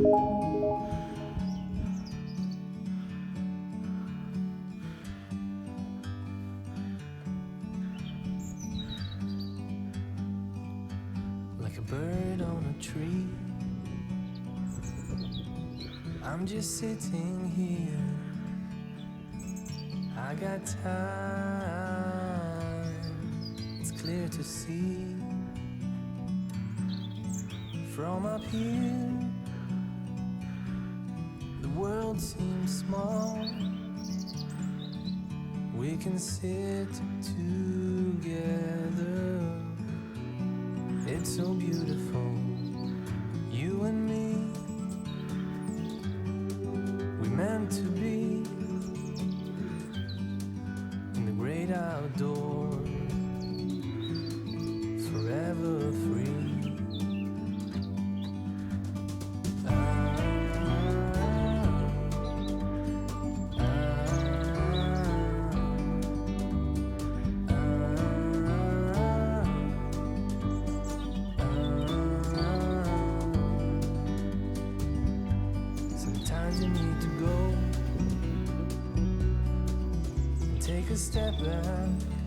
Like a bird on a tree, I'm just sitting here. I got time, it's clear to see. From up here, the world seems small. We can sit together. It's so beautiful, you and me. We meant to be in the great outdoors, forever free. Sometimes you need to go and take a step back.